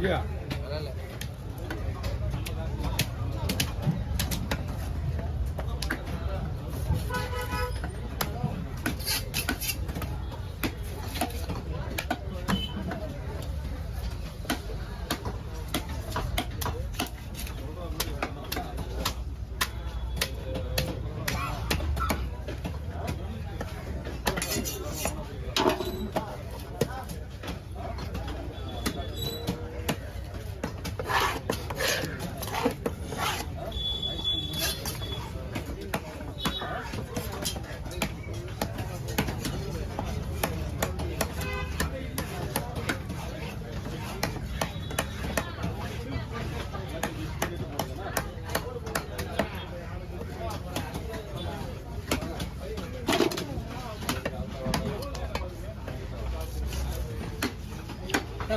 ஐயா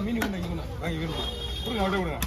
மீன் கொடுங்க வாங்கி கொடுங்க அவட்ட கொடுங்க.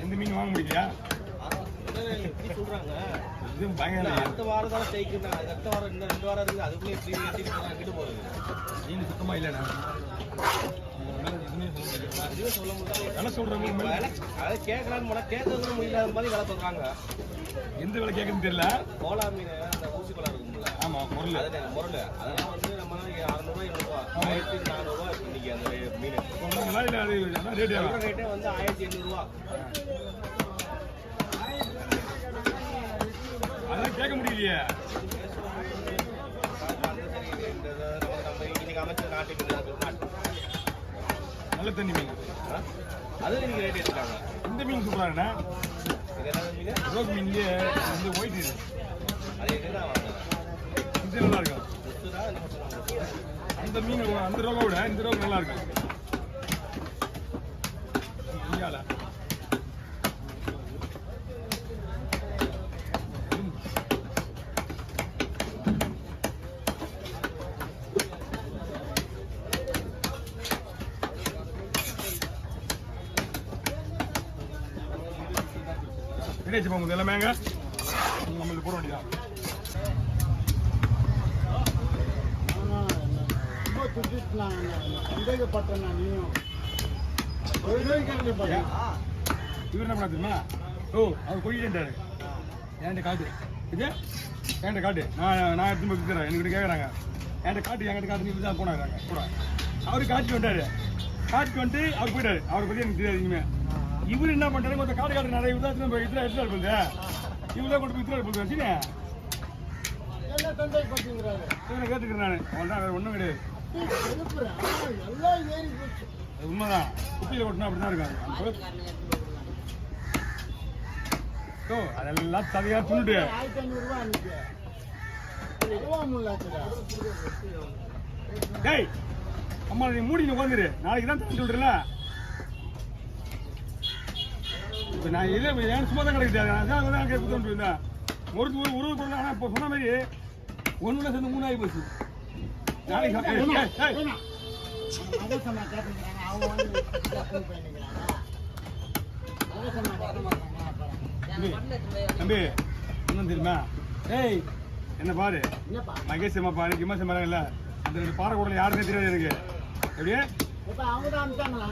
எந்த மீன் வாங்க முடியலையா? இதுவும் பயங்கர அடுத்த வாரம் தான் ஸ்ட்ரைக்குன்னா அடுத்த வாரம் இந்த 2 வாரம் இருக்குது. அதுக்குள்ளே எப்படி போகுது மீன் சுத்தமாக இல்லைண்ணா. சொல்ல முடியாது சொல்றவங்க அதை கேட்கலான்னு போனால் கேட்கறதுன்னு முடியாத மாதிரி வேலை சொல்றாங்க. எந்த வேலை கேட்கறதுன்னு தெரியல. கோலா மீன் அந்த ஊசி கோலா இருக்கும்ல, ஆமா முரல், முரல் அதெல்லாம் வந்து நம்ம 600 700 1400 இன்னைக்கு அந்த மீன் சொன்னாங்களா? இல்லை அது ரேட்டே வந்து 1800. அதெல்லாம் கேட்க முடியலையே. இன்னைக்கு அமைச்சர் நாட்டு நல்ல தண்ணி மீன் அது இன்னைக்கு ரேட் எடுத்துட்டாங்க. இந்த மீன் சூப்பராங்கண்ணா. இது என்ன மீன்? ரோக் மீன்லேயே இந்த ஒயிட் இது. அது என்னதான் இது நல்லா இருக்கும். அந்த மீன் அந்த ரோகை விட இந்த ரோக் நல்லா இருக்கும். இந்தியாவில் கிடைச்சி போகுது எல்லாமேங்க. நம்மளுக்கு போட வேண்டியதான். இவர் என்ன பண்ண தெரியுமா? ஓ அவர் கொய்யிட்டாரு. என்கிட்ட காட்டு இது என்கிட்ட காட்டு. நான் எடுத்து போய் விற்கிறேன். என்கிட்ட கேட்குறாங்க. என்கிட்ட காட்டு என்கிட்ட காட்டு நீ தான் போனாங்க கூட. அவரு காட்டிட்டு வந்துட்டாரு. காட்டிட்டு வந்துட்டு அவர் போயிட்டாரு. அவரை பற்றி எனக்கு தெரியாது. இனிமே இவரு என்ன பண்றாரு? கொஞ்சம் காடு காடு நிறைய விதத்துல எடுத்துட்டு இருப்பது. இவதான் கொண்டு போய் வித்துட்டு இருப்பது வச்சுனே கேட்டுக்கிறேன் நான். அவன்தான் வேற ஒன்றும் கிடையாது. உண்மைதான். குப்பையில கொட்டினா அப்படிதான் இருக்காது. அதெல்லாம் தனியா துண்டு. டேய் அம்மா நீ மூடி உட்காந்துரு. நாளைக்கு தான் தண்ணி சொல்றல. இப்போ நான் இதே ஏன் சும்மா தான் கிடைக்காது. அதான் கேட்டு இருந்தேன். ஒரு உருவ பொருள். ஆனால் இப்போ சொன்ன மாதிரி 1 சேர்ந்து 3 ஆகி போச்சு. நாளைக்கு மகேசம்மா கேட்டுக்கிறாங்க, அவங்க வந்து ஃபோன் பண்ணிக்கிறாங்க. மகேசம்மா கேட்க மாட்டாங்க. தம்பி இன்னும் தெரியுமா? ஏய் என்ன பாரு, என்னப்பா மகேஷ் அம்மா பாரு, கிம்மா சம்மாங்க இல்ல, அந்த 2 பாறை கூட யாருன்னே தெரியாது எனக்கு. எப்படியே இப்ப அவங்க தான் அனுப்பிச்சாங்களா?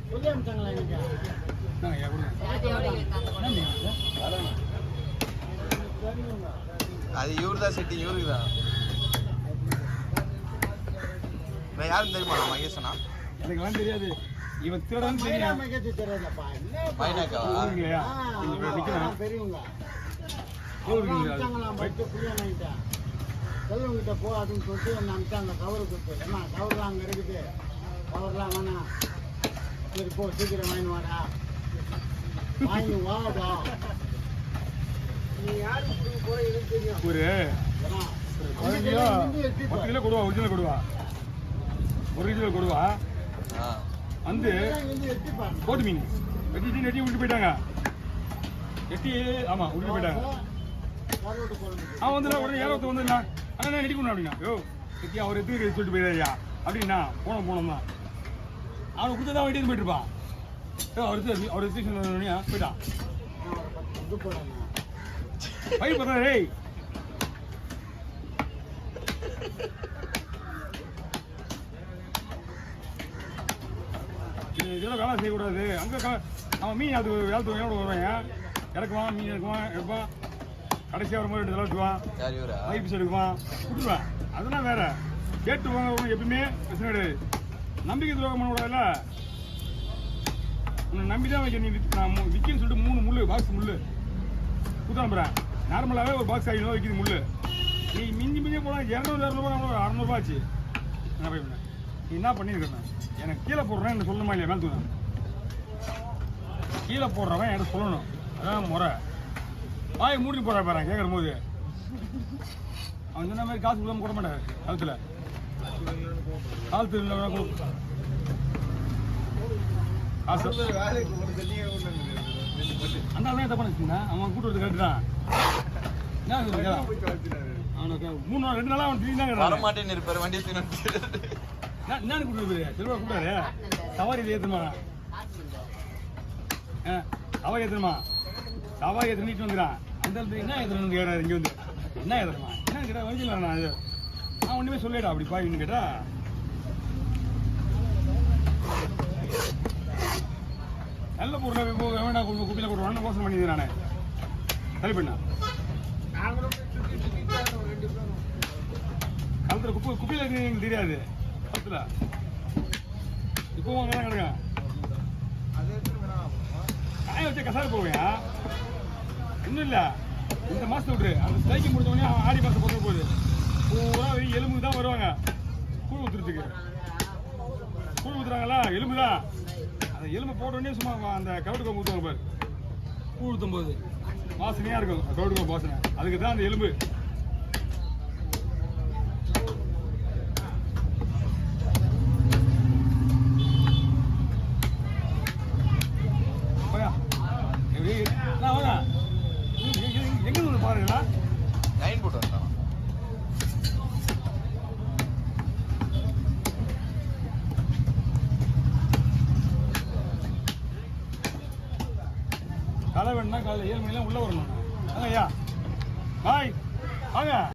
சொல்லி அனுப்பிச்சாங்களா எனக்கு? ஐயா கொடுங்க. அது இவரு தான் செட்டி, இவருக்கு தான். நான் யாரும் தெரியுமா மகேஷனா? எனக்குலாம் தெரியாது. இவன் திருடன் தெரியும். தெரியாதப்பா. மைனாக்காவா? இல்லையா பெரியவங்க ஊருக்குங்களா? அனுப்பிச்சாங்களாம். பட்டு புரிய வாங்கிட்டேன். செல்வங்கிட்ட போ அப்படின்னு சொல்லிட்டு என்ன அனுப்பிச்சாங்க. கவரு கொடுத்து என்ன கவர்லாம் அங்கே இருக்குது, கவர்லாம் வேணாம், சரி போ சீக்கிரம் வாங்கி வாடா, வாங்கி வாடா. நீ யாருக்கு போற எனக்கு தெரியும். ஒரு ஏன்னா, 10 கிலோ கொடுவா, ஒரிஜினல் கொடுவா, ஒரிஜினல் கொடுவா ஆ. வந்து எட்டி பாருங்க. போட்டு மீன் வெட்டி விட்டு போயிட்டாங்க. எட்டி ஆமா விட்டு போயிட்டாங்க. கருவாட்டு குழம்பு. அவன் வந்து உடனே ஏறத்து வந்துடலாம், ஆனால் நான் நடிக்கணும் அப்படின்னா, யோ எட்டி அவர் எதுக்கு சொல்லிட்டு போயிடாயா அப்படின்னா போனோம் தான் அவனை கொடுத்ததான் அவன் எடுத்து போயிட்டு இருப்பான். அவர் எடுத்து போயிட்டான். இது போடாங்க. பயிர் பார்த்தா ரேய் இதெல்லாம் வேலை செய்யக்கூடாது. அங்கே அவன் மீன் அது வேலை எவ்வளோ வருவான், இறக்குவான், மீன் இறக்குவான், எடுப்பான், கடைசியாக வரும்போது 2 தடவை வச்சுவான், யார் இவரா? பைப் எடுக்குவான், விட்டுருவான். அதெல்லாம் வேற கேட்டு வாங்க எப்பயுமே பிரச்சனை கிடையாது. நம்பிக்கை துரோகம் பண்ணக்கூடாதுல்ல. உன்னை நம்பி தான் வைக்க. நீ நான் விற்கின்னு சொல்லிட்டு 3 முள்ளு பாக்ஸ் முள்ளு கொடுத்தாம்புறேன். நார்மலாகவே ஒரு பாக்ஸ் 500 விற்கிது முள்ளு. நீ மிஞ்சி போனால் 200 600 ஆச்சு. என்ன போய் நீ என்ன பண்ணியிருக்கேன்? எனக்கு கீழே போடுறேன் என்ன சொல்லணுமா இல்லையா? மேல் தூங்க கீழே போடுறவன் எனக்கு சொல்லணும். அதான் முறை. வாய் மூடி போடுற பாரு கேட்குற போது. அவன் சொன்ன மாதிரி காசு கொடுக்காம போட மாட்டாரு. காலத்தில் காலத்து இல்லை காசு அந்த ஆள் தான் தப்பான வச்சுருந்தேன். அவன் கூட்டு வந்து கேட்டுட்டான். என்ன அவனுக்கு 3 நாள் 2 நாளாக அவன் திரும்பி தான் வர மாட்டேன்னு இருப்பாரு, வண்டியை தூக்கிட்டு. என்னன்னு கூப்பிட்டு திரும்ப கூப்பிடாரு. சவாரி ஏற்றுமா, சவாரி ஏற்றுமா, சவாரி ஏற்று நீட்டு வந்துக்கிறான். அந்த என்ன ஏற்றுறேன்னு கேட்குறாரு. இங்கே வந்து என்ன ஏற்றுமா என்ன கேட்டா வண்டியில் நான் நான் ஒன்றுமே சொல்லிடா அப்படி பாயின்னு கேட்டா நல்ல பொருளை போக வேண்டாம் குப்பையில் போடுவான்னு மோசம் பண்ணிடுது. நான் சரி பண்ணா காலத்தில் குப்பையில் இருக்கு எங்களுக்கு தெரியாது. காலத்தில் இப்போவும் அங்கே தான் கிடக்கும். காய வச்ச கசாரு போவையா இன்னும் இல்லை. இந்த மாதத்தை விட்டுரு. அந்த ஸ்ட்ரைக்கு முடிஞ்சவொடனே ஆடி மாதம் போட்டு போகுது. பூரா வெறும் எலும்பு தான் வருவாங்க கூழ் ஊற்றுறதுக்கு. கூழ் ஊற்றுறாங்களா எலும்பு தான். அந்த எலும்பு போட்டோடனே சும்மா அந்த கவுட்டு கோம்பு ஊற்றுவாங்க பாரு. கூழ் ஊற்றும் போது வாசனையாக இருக்கும். கவுட்டு கோம்பு வாசனை. அதுக்கு தான் அந்த எலும்பு. எங்க ஒன்று பாருங்களா லைன் போட்டு வந்தான். காலை வேணும்னா காலையில் 7 மணிலாம் உள்ள வரணும். ஐயா பாய் வாங்க.